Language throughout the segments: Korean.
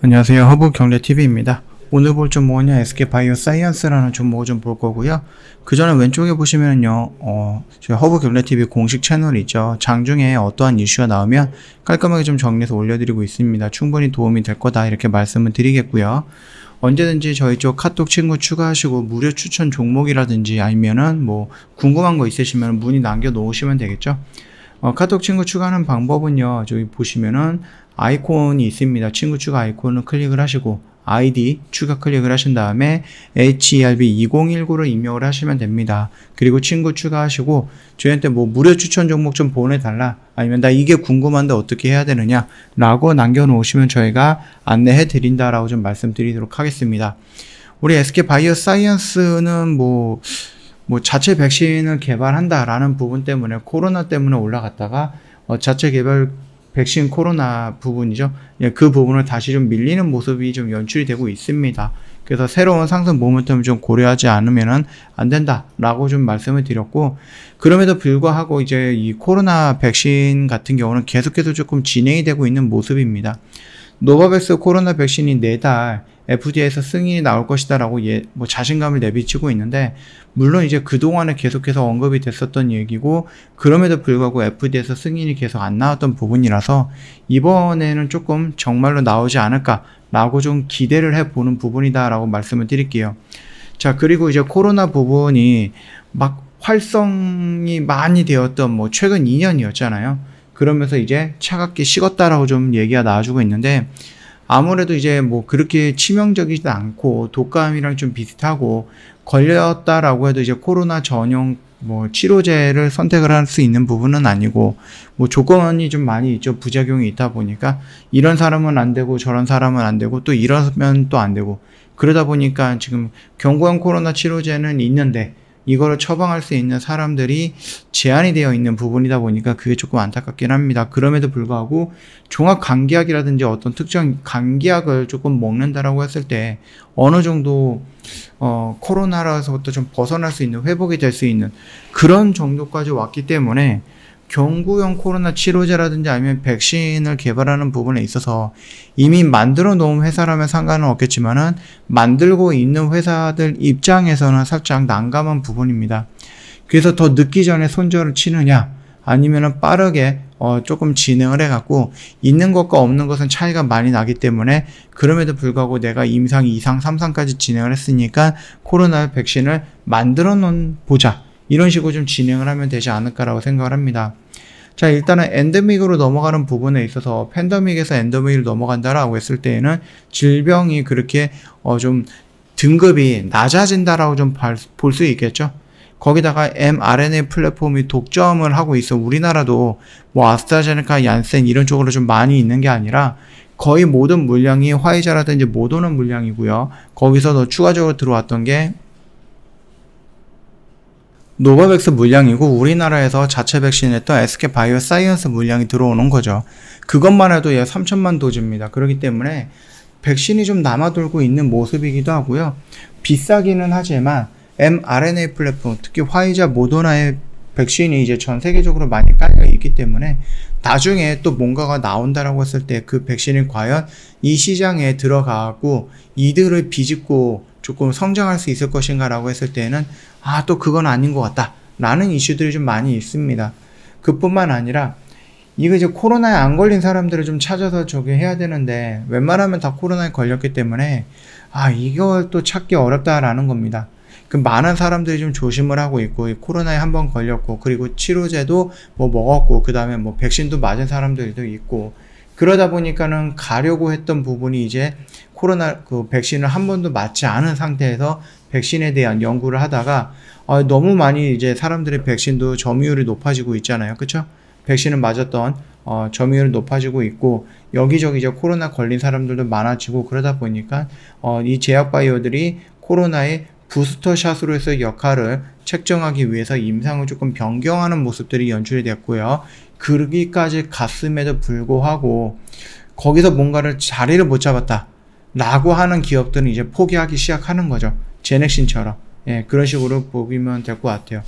안녕하세요. 허브경제TV입니다. 오늘 볼 종목은요, SK바이오사이언스라는 종목을 좀 볼 거고요. 그 전에 왼쪽에 보시면요, 저희 허브경제TV 공식 채널이 있죠. 장중에 어떠한 이슈가 나오면 깔끔하게 좀 정리해서 올려드리고 있습니다. 충분히 도움이 될 거다, 이렇게 말씀을 드리겠고요. 언제든지 저희 쪽 카톡 친구 추가하시고 무료 추천 종목이라든지 아니면은 뭐 궁금한 거 있으시면 문의 남겨 놓으시면 되겠죠. 카톡 친구 추가하는 방법은요, 저기 보시면은 아이콘이 있습니다. 친구 추가 아이콘을 클릭을 하시고 아이디 추가 클릭을 하신 다음에 HERB2019를 입력을 하시면 됩니다. 그리고 친구 추가하시고 저희한테 뭐 무료 추천 종목 좀 보내달라, 아니면 나 이게 궁금한데 어떻게 해야 되느냐 라고 남겨놓으시면 저희가 안내해 드린다라고 좀 말씀드리도록 하겠습니다. 우리 SK바이오사이언스는 뭐 자체 백신을 개발한다라는 부분 때문에 코로나 때문에 올라갔다가 자체 개발 백신 코로나 부분이죠. 그 부분을 다시 좀 밀리는 모습이 좀 연출이 되고 있습니다. 그래서 새로운 상승 모멘텀을 좀 고려하지 않으면 안 된다라고 좀 말씀을 드렸고, 그럼에도 불구하고 이제 이 코로나 백신 같은 경우는 계속해서 조금 진행이 되고 있는 모습입니다. 노바백스 코로나 백신이 내달 FDA에서 승인이 나올 것이다라고 자신감을 내비치고 있는데, 물론 이제 그동안에 계속해서 언급이 됐었던 얘기고, 그럼에도 불구하고 FDA에서 승인이 계속 안 나왔던 부분이라서 이번에는 조금 정말로 나오지 않을까라고 좀 기대를 해보는 부분이다라고 말씀을 드릴게요. 자, 그리고 이제 코로나 부분이 막 활성이 많이 되었던 최근 2년이었잖아요. 그러면서 이제 차갑게 식었다라고 좀 얘기가 나와주고 있는데, 아무래도 이제 그렇게 치명적이지도 않고 독감이랑 좀 비슷하고, 걸렸다라고 해도 이제 코로나 전용 치료제를 선택을 할 수 있는 부분은 아니고, 조건이 좀 많이 있죠. 부작용이 있다 보니까 이런 사람은 안 되고 저런 사람은 안 되고 또 이러면 또 안 되고, 그러다 보니까 지금 경구형 코로나 치료제는 있는데 이거를 처방할 수 있는 사람들이 제한이 되어 있는 부분이다 보니까 그게 조금 안타깝긴 합니다. 그럼에도 불구하고 종합감기약이라든지 어떤 특정 감기약을 조금 먹는다라고 했을 때 어느 정도 코로나로부터 좀 벗어날 수 있는, 회복이 될 수 있는 그런 정도까지 왔기 때문에 경구형 코로나 치료제라든지 아니면 백신을 개발하는 부분에 있어서 이미 만들어 놓은 회사라면 상관은 없겠지만은 만들고 있는 회사들 입장에서는 살짝 난감한 부분입니다. 그래서 더 늦기 전에 손절을 치느냐, 아니면은 빠르게 조금 진행을 해갖고, 있는 것과 없는 것은 차이가 많이 나기 때문에 그럼에도 불구하고 내가 임상, 2상, 3상까지 진행을 했으니까 코로나 백신을 만들어 놓은 보자, 이런 식으로 좀 진행을 하면 되지 않을까라고 생각을 합니다. 자, 일단은 엔데믹으로 넘어가는 부분에 있어서 팬데믹에서 엔데믹으로 넘어간다라고 했을 때에는 질병이 그렇게 좀 등급이 낮아진다라고 좀 볼 수 있겠죠. 거기다가 mRNA 플랫폼이 독점을 하고 있어. 우리나라도 아스트라제네카, 얀센 이런 쪽으로 좀 많이 있는 게 아니라 거의 모든 물량이 화이자라든지 모더나 물량이고요. 거기서 더 추가적으로 들어왔던 게 노바백스 물량이고, 우리나라에서 자체 백신했던 SK바이오사이언스 물량이 들어오는 거죠. 그것만 해도 약 3천만 도즈입니다. 그렇기 때문에 백신이 좀 남아돌고 있는 모습이기도 하고요. 비싸기는 하지만 mRNA 플랫폼, 특히 화이자, 모더나의 백신이 이제 전 세계적으로 많이 깔려 있기 때문에 나중에 또 뭔가가 나온다라고 했을 때 그 백신이 과연 이 시장에 들어가고 이들을 비집고 조금 성장할 수 있을 것인가 라고 했을 때는 또 그건 아닌 것 같다 라는 이슈들이 좀 많이 있습니다. 그뿐만 아니라 이거 이제 코로나에 안 걸린 사람들을 좀 찾아서 저기 해야 되는데, 웬만하면 다 코로나에 걸렸기 때문에 이걸 또 찾기 어렵다라는 겁니다. 그 많은 사람들이 좀 조심을 하고 있고, 코로나에 한번 걸렸고, 그리고 치료제도 먹었고, 그 다음에 백신도 맞은 사람들도 있고, 그러다 보니까는 가려고 했던 부분이 이제 코로나 백신을 한 번도 맞지 않은 상태에서 백신에 대한 연구를 하다가 너무 많이 이제 사람들의 백신도 점유율이 높아지고 있잖아요. 그쵸? 백신을 맞았던 점유율이 높아지고 있고, 여기저기 이제 코로나 걸린 사람들도 많아지고, 그러다 보니까 이 제약바이오들이 코로나의 부스터샷으로 해서 역할을 책정하기 위해서 임상을 조금 변경하는 모습들이 연출이 됐고요. 그러기까지 갔음에도 불구하고 거기서 뭔가를 자리를 못 잡았다 라고 하는 기업들은 이제 포기하기 시작하는 거죠. 제넥신처럼. 그런 식으로 보면 될 것 같아요.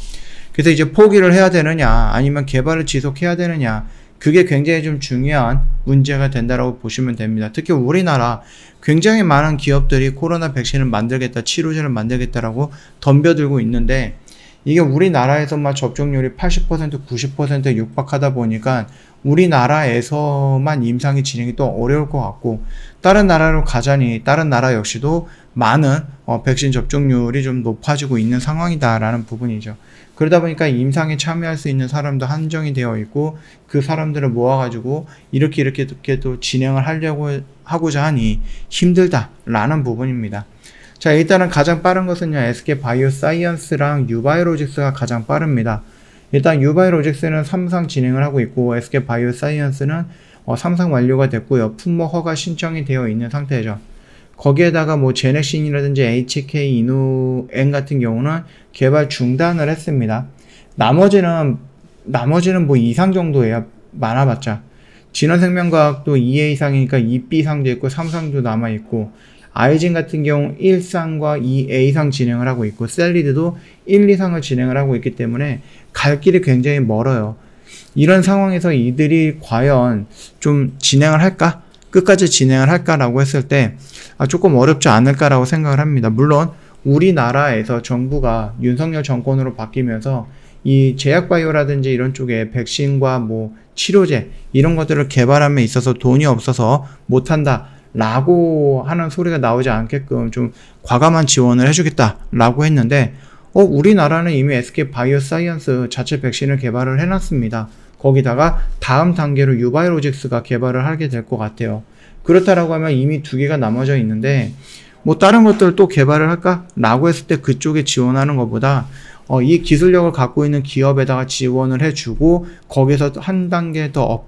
그래서 이제 포기를 해야 되느냐, 아니면 개발을 지속해야 되느냐, 그게 굉장히 좀 중요한 문제가 된다라고 보시면 됩니다. 특히 우리나라 굉장히 많은 기업들이 코로나 백신을 만들겠다, 치료제를 만들겠다라고 덤벼들고 있는데 이게 우리나라에서만 접종률이 80%, 90%에 육박하다 보니까 우리나라에서만 임상이 진행이 또 어려울 것 같고 다른 나라로 가자니 다른 나라 역시도 많은 백신 접종률이 좀 높아지고 있는 상황이다라는 부분이죠. 그러다 보니까 임상에 참여할 수 있는 사람도 한정이 되어 있고 그 사람들을 모아가지고 이렇게 또 진행을 하고자 하니 힘들다라는 부분입니다. 자, 일단은 가장 빠른 것은요, SK바이오사이언스랑 유바이로직스가 가장 빠릅니다. 일단 유바이로직스는 3상 진행을 하고 있고 SK바이오사이언스는 3상 완료가 됐고요. 품목 허가 신청이 되어 있는 상태죠. 거기에다가 뭐 제넥신이라든지 HK 이노엔 같은 경우는 개발 중단을 했습니다. 나머지는 뭐 2상 정도예요. 많아봤자. 진원생명과학도 2A 이상이니까 2B상도 있고 3상도 남아있고 아이진 같은 경우 1상과 2A상 진행을 하고 있고 셀리드도 1, 2상을 진행을 하고 있기 때문에 갈 길이 굉장히 멀어요. 이런 상황에서 이들이 과연 좀 진행을 할까? 끝까지 진행을 할까라고 했을 때 조금 어렵지 않을까라고 생각을 합니다. 물론 우리나라에서 정부가 윤석열 정권으로 바뀌면서 이 제약바이오라든지 이런 쪽에 백신과 뭐 치료제 이런 것들을 개발함에 있어서 돈이 없어서 못한다 라고 하는 소리가 나오지 않게끔 좀 과감한 지원을 해주겠다라고 했는데 우리나라는 이미 SK바이오사이언스 자체 백신을 개발을 해놨습니다. 거기다가 다음 단계로 유바이로직스가 개발을 하게 될 것 같아요. 그렇다라고 하면 이미 2개가 나머져 있는데 뭐 다른 것들을 또 개발을 할까? 라고 했을 때 그쪽에 지원하는 것보다 이 기술력을 갖고 있는 기업에다가 지원을 해주고 거기서 한 단계 더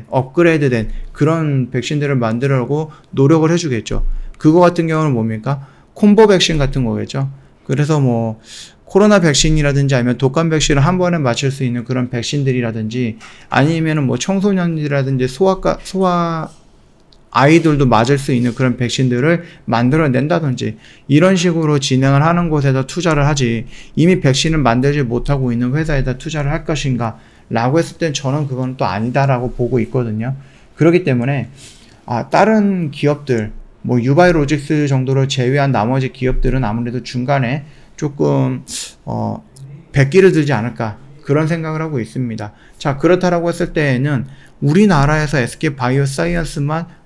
업그레이드된 그런 백신들을 만들려고 노력을 해주겠죠. 그거 같은 경우는 뭡니까? 콤보 백신 같은 거겠죠. 그래서 뭐 코로나 백신이라든지 아니면 독감 백신을 한 번에 맞출 수 있는 그런 백신들이라든지 아니면은 뭐 청소년이라든지 소아 아이들도 맞을 수 있는 그런 백신들을 만들어낸다든지 이런 식으로 진행을 하는 곳에다 투자를 하지 이미 백신을 만들지 못하고 있는 회사에다 투자를 할 것인가 라고 했을 땐 저는 그건 또 아니다라고 보고 있거든요. 그렇기 때문에 다른 기업들 뭐 유바이로직스 정도를 제외한 나머지 기업들은 아무래도 중간에 조금 백기를 들지 않을까 그런 생각을 하고 있습니다. 자, 그렇다라고 했을 때에는 우리나라에서 SK바이오사이언스만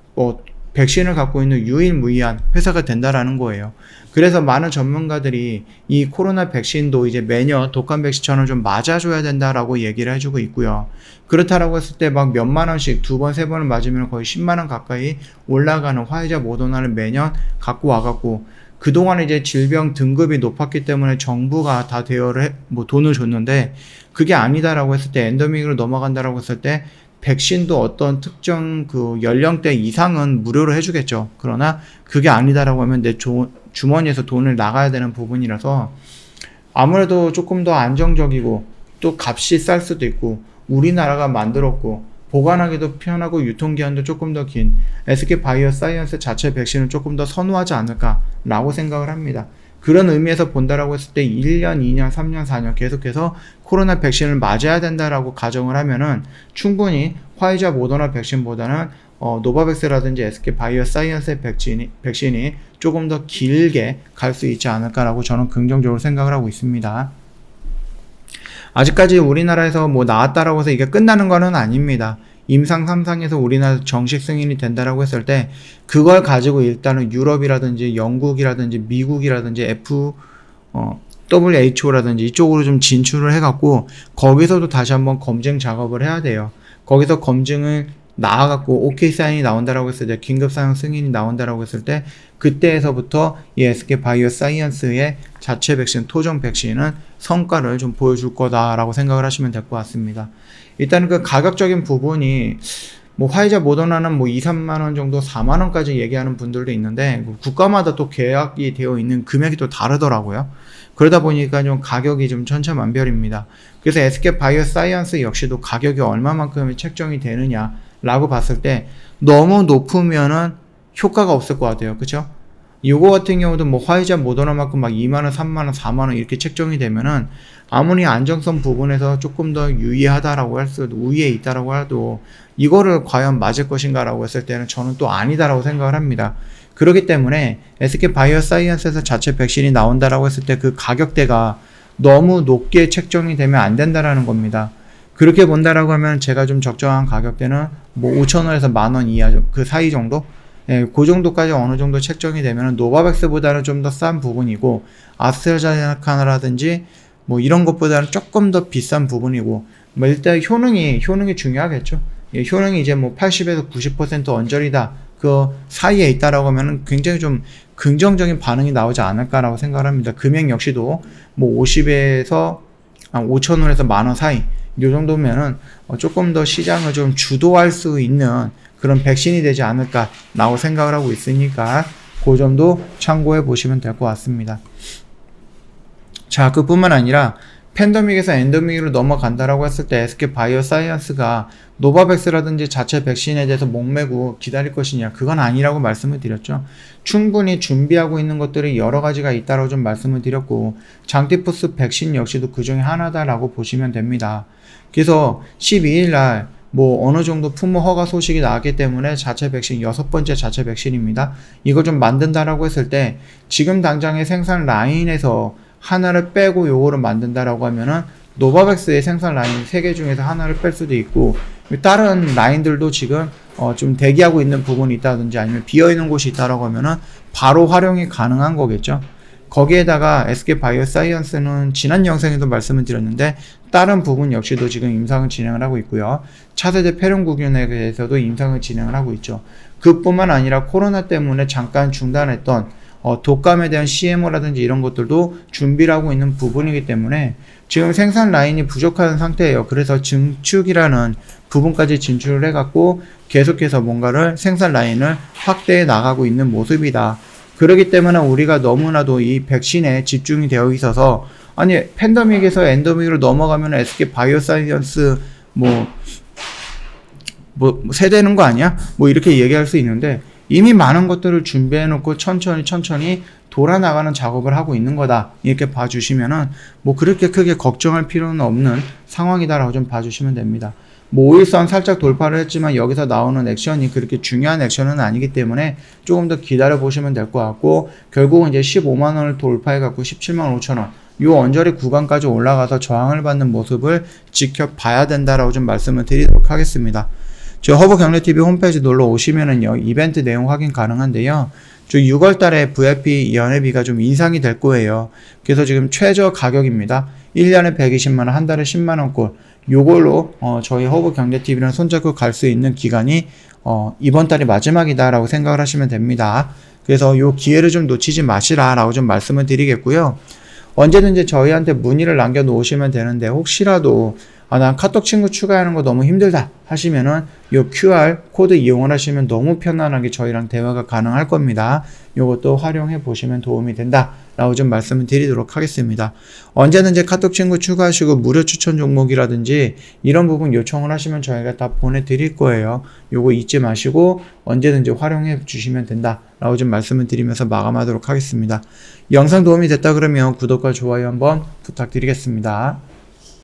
백신을 갖고 있는 유일무이한 회사가 된다라는 거예요. 그래서 많은 전문가들이 이 코로나 백신도 이제 매년 독감 백신처럼 좀 맞아줘야 된다라고 얘기를 해주고 있고요. 그렇다라고 했을 때 막 몇만 원씩 2번, 3번을 맞으면 거의 10만 원 가까이 올라가는 화이자 모더나를 매년 갖고 와갖고 그동안 이제 질병 등급이 높았기 때문에 정부가 다 대여를 돈을 줬는데 그게 아니다라고 했을 때 엔데믹으로 넘어간다라고 했을 때 백신도 어떤 특정 그 연령대 이상은 무료로 해주겠죠. 그러나 그게 아니다라고 하면 내 주머니에서 돈을 나가야 되는 부분이라서 아무래도 조금 더 안정적이고 또 값이 쌀 수도 있고 우리나라가 만들었고 보관하기도 편하고 유통기한도 조금 더 긴 SK바이오사이언스 자체 백신을 조금 더 선호하지 않을까라고 생각을 합니다. 그런 의미에서 본다라고 했을 때 1년, 2년, 3년, 4년 계속해서 코로나 백신을 맞아야 된다라고 가정을 하면은 충분히 화이자 모더나 백신보다는 노바백스라든지 SK바이오사이언스의 백신이 조금 더 길게 갈 수 있지 않을까라고 저는 긍정적으로 생각을 하고 있습니다. 아직까지 우리나라에서 뭐 나왔다라고 해서 이게 끝나는 거는 아닙니다. 임상 3상에서 우리나라 정식 승인이 된다라고 했을 때 그걸 가지고 일단은 유럽이라든지 영국이라든지 미국이라든지 WHO라든지 이쪽으로 좀 진출을 해갖고 거기서도 다시 한번 검증 작업을 해야 돼요. 거기서 검증을 나와갖고 OK 사인이 나온다라고 했을 때 긴급 사용 승인이 나온다라고 했을 때 그때에서부터 이 SK바이오사이언스의 자체 백신, 토종 백신은 성과를 좀 보여줄 거다라고 생각을 하시면 될 것 같습니다. 일단은 그 가격적인 부분이 뭐 화이자 모더나는 뭐 2, 3만 원 정도 4만 원까지 얘기하는 분들도 있는데 국가마다 또 계약이 되어 있는 금액이 또 다르더라고요. 그러다 보니까 좀 가격이 좀 천차만별입니다. 그래서 SK바이오사이언스 역시도 가격이 얼마만큼이 책정이 되느냐라고 봤을 때 너무 높으면은 효과가 없을 것 같아요. 그쵸? 이거 같은 경우도 뭐 화이자 모더나만큼 막 2만원, 3만원, 4만원 이렇게 책정이 되면은 아무리 안정성 부분에서 조금 더 유의하다라고 해도 우위에 있다라고 해도 이거를 과연 맞을 것인가라고 했을 때는 저는 또 아니다라고 생각을 합니다. 그렇기 때문에 SK바이오사이언스에서 자체 백신이 나온다라고 했을 때 그 가격대가 너무 높게 책정이 되면 안 된다라는 겁니다. 그렇게 본다라고 하면 제가 좀 적정한 가격대는 뭐 5,000원에서 10,000원 이하 그 사이 정도? 예, 그 정도까지 어느 정도 책정이 되면 노바백스보다는 좀 더 싼 부분이고 아스트라제네카라든지 뭐 이런 것보다는 조금 더 비싼 부분이고 뭐 일단 효능이 중요하겠죠. 예, 효능이 이제 뭐 80에서 90% 언저리다 그 사이에 있다라고 하면은 굉장히 좀 긍정적인 반응이 나오지 않을까라고 생각을 합니다. 금액 역시도 뭐 50에서 5,000원에서 10,000원 사이 이 정도면은 조금 더 시장을 좀 주도할 수 있는 그런 백신이 되지 않을까라고 생각을 하고 있으니까 그 점도 참고해 보시면 될 것 같습니다. 자, 그뿐만 아니라 팬데믹에서 엔데믹으로 넘어간다라고 했을 때 SK바이오사이언스가 노바백스라든지 자체 백신에 대해서 목매고 기다릴 것이냐, 그건 아니라고 말씀을 드렸죠. 충분히 준비하고 있는 것들이 여러 가지가 있다라고 좀 말씀을 드렸고 장티푸스 백신 역시도 그 중에 하나다라고 보시면 됩니다. 그래서 12일날 뭐 어느 정도 품목 허가 소식이 나왔기 때문에 자체 백신 6번째 자체 백신입니다. 이걸 좀 만든다라고 했을 때 지금 당장의 생산 라인에서 하나를 빼고 요거를 만든다라고 하면은 노바백스의 생산 라인 3개 중에서 하나를 뺄 수도 있고 다른 라인들도 지금 좀 대기하고 있는 부분이 있다든지 아니면 비어있는 곳이 있다라고 하면은 바로 활용이 가능한 거겠죠. 거기에다가 SK바이오사이언스는 지난 영상에도 말씀을 드렸는데 다른 부분 역시도 지금 임상을 진행을 하고 있고요. 차세대 폐렴구균에 대해서도 임상을 진행을 하고 있죠. 그뿐만 아니라 코로나 때문에 잠깐 중단했던 독감에 대한 CMO라든지 이런 것들도 준비를 하고 있는 부분이기 때문에 지금 생산 라인이 부족한 상태예요. 그래서 증축이라는 부분까지 진출을 해갖고 계속해서 뭔가를 생산 라인을 확대해 나가고 있는 모습이다. 그렇기 때문에 우리가 너무나도 이 백신에 집중이 되어 있어서 아니 팬데믹에서 엔데믹으로 넘어가면 SK바이오사이언스 뭐 세대는 거 아니야? 뭐 이렇게 얘기할 수 있는데 이미 많은 것들을 준비해 놓고 천천히 돌아나가는 작업을 하고 있는 거다. 이렇게 봐주시면은 뭐 그렇게 크게 걱정할 필요는 없는 상황이다라고 좀 봐주시면 됩니다. 뭐 5일선 살짝 돌파를 했지만 여기서 나오는 액션이 그렇게 중요한 액션은 아니기 때문에 조금 더 기다려 보시면 될 것 같고 결국은 이제 15만원을 돌파해 갖고 17만 5천원 요 언저리 구간까지 올라가서 저항을 받는 모습을 지켜봐야 된다라고 좀 말씀을 드리도록 하겠습니다. 저 허브경제TV 홈페이지 놀러 오시면은요 이벤트 내용 확인 가능한데요. 저 6월달에 VIP 연회비가 좀 인상이 될 거예요. 그래서 지금 최저 가격입니다. 1년에 120만원, 한 달에 10만원꼴. 요걸로 저희 허브경제TV랑 손잡고 갈 수 있는 기간이 이번 달이 마지막이다라고 생각을 하시면 됩니다. 그래서 요 기회를 좀 놓치지 마시라라고 좀 말씀을 드리겠고요. 언제든지 저희한테 문의를 남겨 놓으시면 되는데 혹시라도 난 카톡 친구 추가하는 거 너무 힘들다 하시면은 요 QR 코드 이용을 하시면 너무 편안하게 저희랑 대화가 가능할 겁니다. 요것도 활용해 보시면 도움이 된다 라고 좀 말씀을 드리도록 하겠습니다. 언제든지 카톡 친구 추가하시고 무료 추천 종목이라든지 이런 부분 요청을 하시면 저희가 다 보내드릴 거예요. 요거 잊지 마시고 언제든지 활용해 주시면 된다 라고 좀 말씀을 드리면서 마감하도록 하겠습니다. 영상 도움이 됐다 그러면 구독과 좋아요 한번 부탁드리겠습니다.